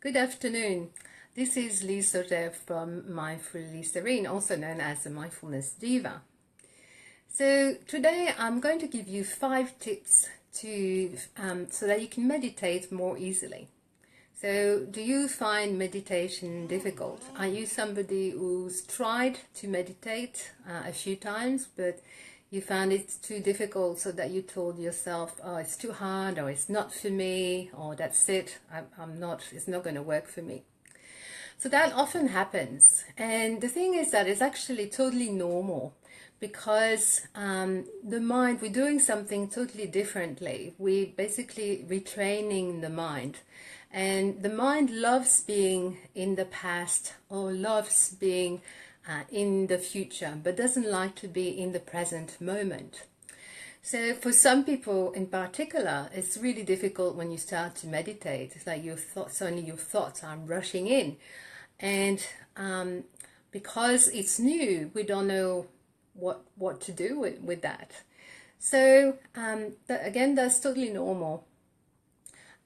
Good afternoon. This is Lisa Dev from Mindfully Serene, also known as the Mindfulness Diva. So today I'm going to give you 5 tips to so that you can meditate more easily. So do you find meditation difficult? Are you somebody who's tried to meditate a few times, but you found it too difficult, so that you told yourself, oh, it's too hard, or it's not for me, or that's it, it's not going to work for me. So that often happens. And the thing is that it's actually totally normal, because the mind, we're doing something totally differently. We basically retraining the mind. And the mind loves being in the past, or loves being in the future, but doesn't like to be in the present moment. So for some people in particular, it's really difficult when you start to meditate. It's like suddenly your thoughts are rushing in. And because it's new, we don't know what to do with that. So again, that's totally normal.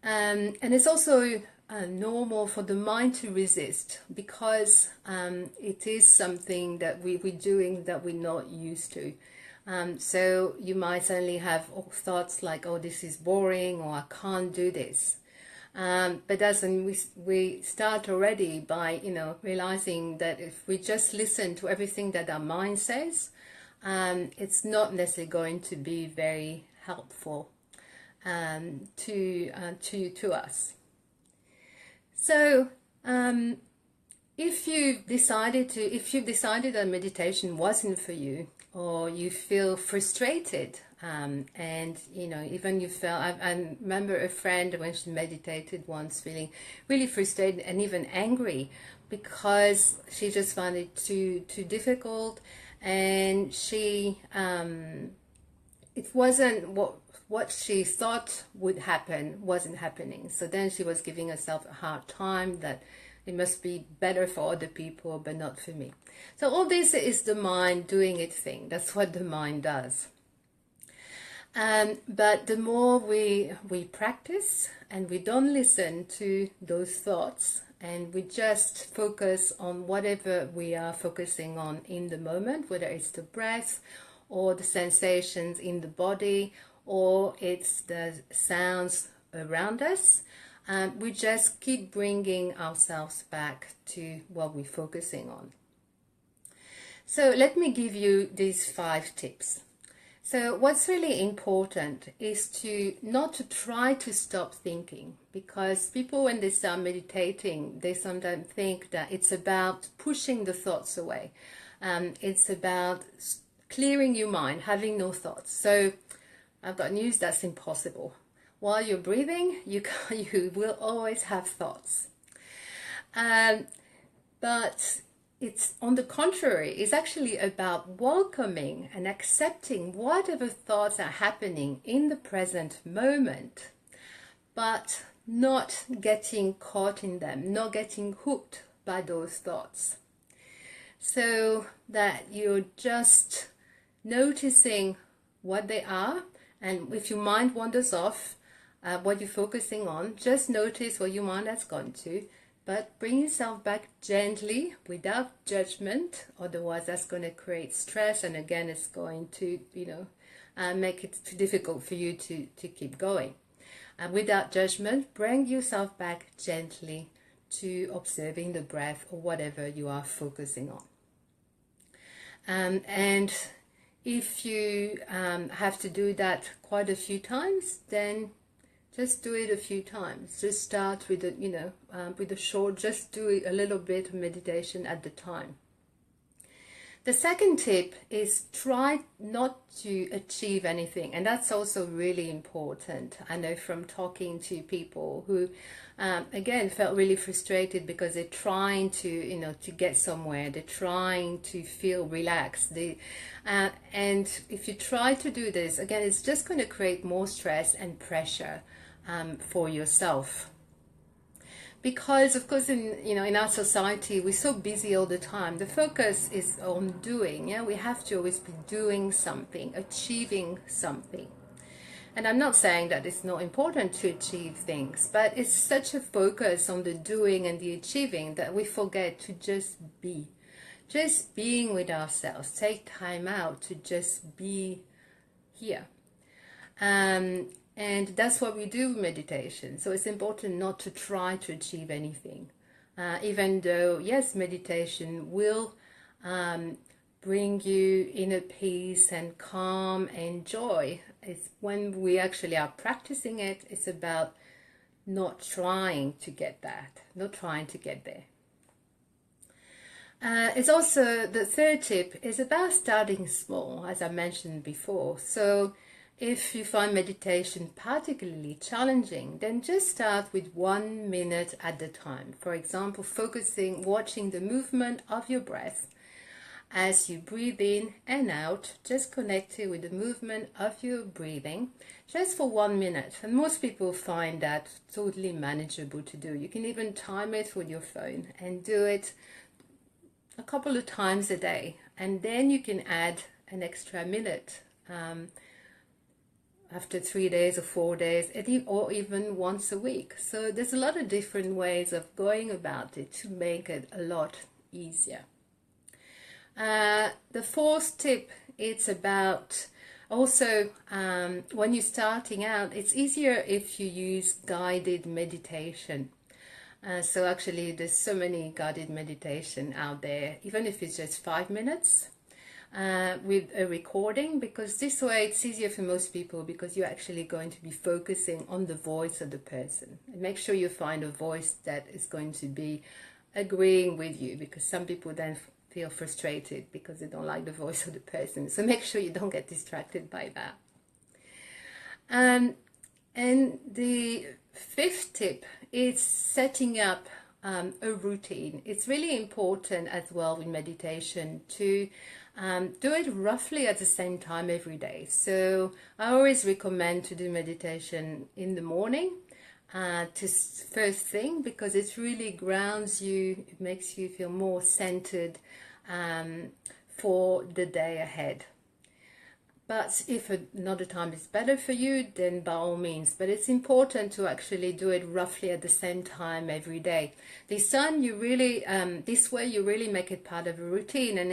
And it's also normal for the mind to resist, because it is something that we're doing that we're not used to. So you might suddenly have thoughts like, oh, this is boring, or I can't do this. But as we start already by realizing that if we just listen to everything that our mind says, it's not necessarily going to be very helpful to us. So if you've decided that meditation wasn't for you, or you feel frustrated, and even you felt, I remember a friend when she meditated once, feeling really frustrated and even angry, because she just found it too difficult, and she it wasn't what she thought would happen wasn't happening. So then she was giving herself a hard time, that it must be better for other people, but not for me. So all this is the mind doing its thing. That's what the mind does. But the more we practice, and we don't listen to those thoughts, and we just focus on whatever we are focusing on in the moment, whether it's the breath, or the sensations in the body, or it's the sounds around us, we just keep bringing ourselves back to what we're focusing on. So let me give you these 5 tips. So what's really important is not to try to stop thinking, because people, when they start meditating, they sometimes think that it's about pushing the thoughts away. It's about clearing your mind, having no thoughts. So I've got news: that's impossible. While you're breathing, you will always have thoughts. But it's, on the contrary, it's actually about welcoming and accepting whatever thoughts are happening in the present moment, but not getting caught in them, not getting hooked by those thoughts. So that you're just noticing what they are, and if your mind wanders off, what you're focusing on, just notice what your mind has gone to, but bring yourself back gently, without judgment. Otherwise that's going to create stress, and again it's going to make it too difficult for you to keep going. Without judgment, bring yourself back gently to observing the breath, or whatever you are focusing on. And if you have to do that quite a few times, then just do it a few times. Just start with a short, just do it a little bit of meditation at the time. The second tip is try not to achieve anything, and that's also really important. I know from talking to people who, again, felt really frustrated because they're trying to get somewhere. They're trying to feel relaxed. And if you try to do this, again, it's just going to create more stress and pressure for yourself. Because of course in our society we're so busy all the time. The focus is on doing. We have to always be doing something, achieving something. And I'm not saying that it's not important to achieve things, but it's such a focus on the doing and the achieving that we forget to just be. Just being with ourselves. Take time out to just be here. And that's what we do with meditation. So it's important not to try to achieve anything. Even though, yes, meditation will bring you inner peace and calm and joy. It's when we actually are practicing it, it's about not trying to get that, not trying to get there. It's also, the third tip is about starting small, as I mentioned before. So if you find meditation particularly challenging, then just start with 1 minute at a time. For example, watching the movement of your breath as you breathe in and out, just connected with the movement of your breathing, just for 1 minute. And most people find that totally manageable to do. You can even time it with your phone and do it a couple of times a day. And then you can add an extra minute after 3 days or 4 days, or even once a week. So there's a lot of different ways of going about it to make it a lot easier. The fourth tip, it's about also when you're starting out, it's easier if you use guided meditation. So actually there's so many guided meditation out there, even if it's just 5 minutes with a recording, because this way it's easier for most people, because you're actually going to be focusing on the voice of the person. And make sure you find a voice that is going to be agreeing with you, because some people then feel frustrated because they don't like the voice of the person. So make sure you don't get distracted by that. And the fifth tip is setting up a routine. It's really important as well with meditation to do it roughly at the same time every day. So I always recommend to do meditation in the morning, to first thing, because it really grounds you. It makes you feel more centered for the day ahead. But if another time is better for you, then by all means. But it's important to actually do it roughly at the same time every day. This way you really make it part of a routine, and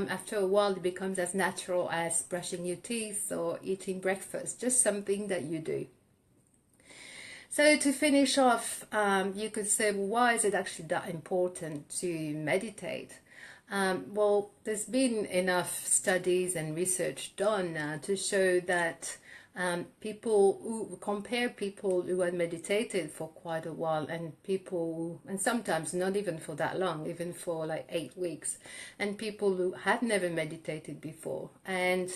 after a while, it becomes as natural as brushing your teeth or eating breakfast, just something that you do. So to finish off, you could say, well, why is it actually that important to meditate? Well, there's been enough studies and research done to show that compare people who had meditated for quite a while and sometimes not even for that long, even for like 8 weeks, and people who had never meditated before. And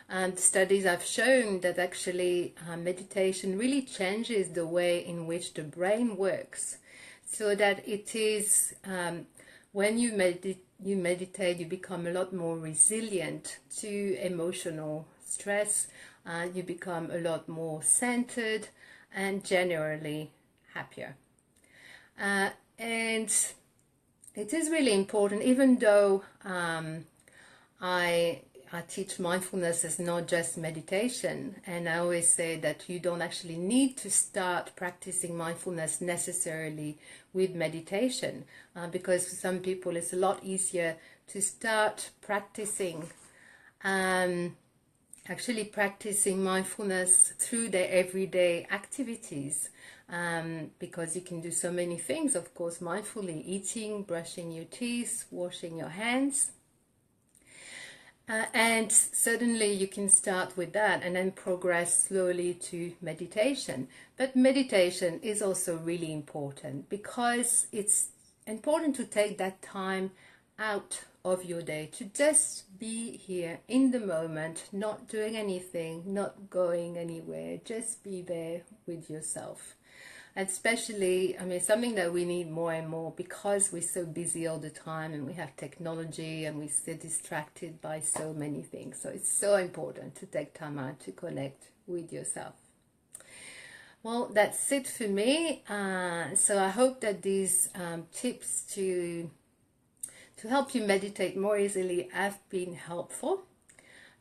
the studies have shown that actually meditation really changes the way in which the brain works, so that it is when you meditate, you become a lot more resilient to emotional stress. You become a lot more centered and generally happier. And it is really important, even though I teach mindfulness as not just meditation, and I always say that you don't actually need to start practicing mindfulness necessarily with meditation, because for some people it's a lot easier to start practicing mindfulness through their everyday activities, because you can do so many things, of course, mindfully: eating, brushing your teeth, washing your hands. And certainly you can start with that and then progress slowly to meditation. But meditation is also really important, because it's important to take that time out of your day to just be here in the moment, not doing anything, not going anywhere, just be there with yourself. Especially, something that we need more and more, because we're so busy all the time and we have technology and we're so distracted by so many things. So it's so important to take time out to connect with yourself. Well, that's it for me. So I hope that these tips to help you meditate more easily have been helpful.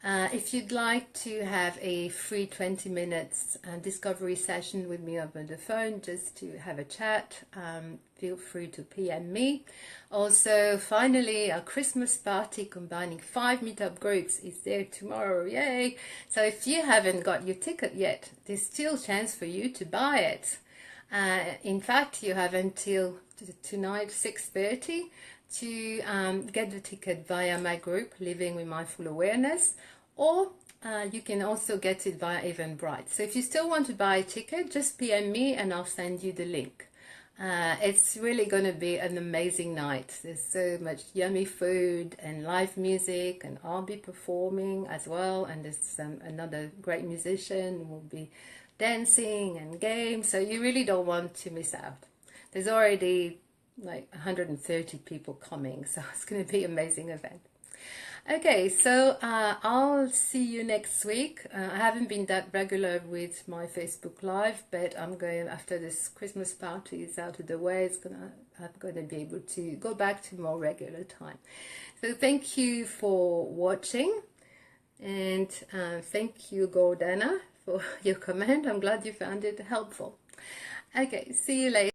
If you'd like to have a free 20 minutes discovery session with me over the phone, just to have a chat, feel free to PM me. Also, finally, a Christmas party combining 5 meetup groups is there tomorrow. Yay! So if you haven't got your ticket yet, there's still a chance for you to buy it. In fact, you have until tonight 6:30 to get the ticket via my group Living with Mindful Awareness, or you can also get it via Eventbrite. So if you still want to buy a ticket, just PM me and I'll send you the link. It's really going to be an amazing night. There's so much yummy food and live music, and I'll be performing as well, and there's another great musician who will be dancing and games, so you really don't want to miss out. There's already like 130 people coming, so it's going to be an amazing event. Okay, so I'll see you next week. I haven't been that regular with my Facebook Live, but I'm going, after this Christmas party is out of the way, I'm going to be able to go back to more regular time. So thank you for watching, and thank you, Gordana, for your comment. I'm glad you found it helpful. Okay, see you later.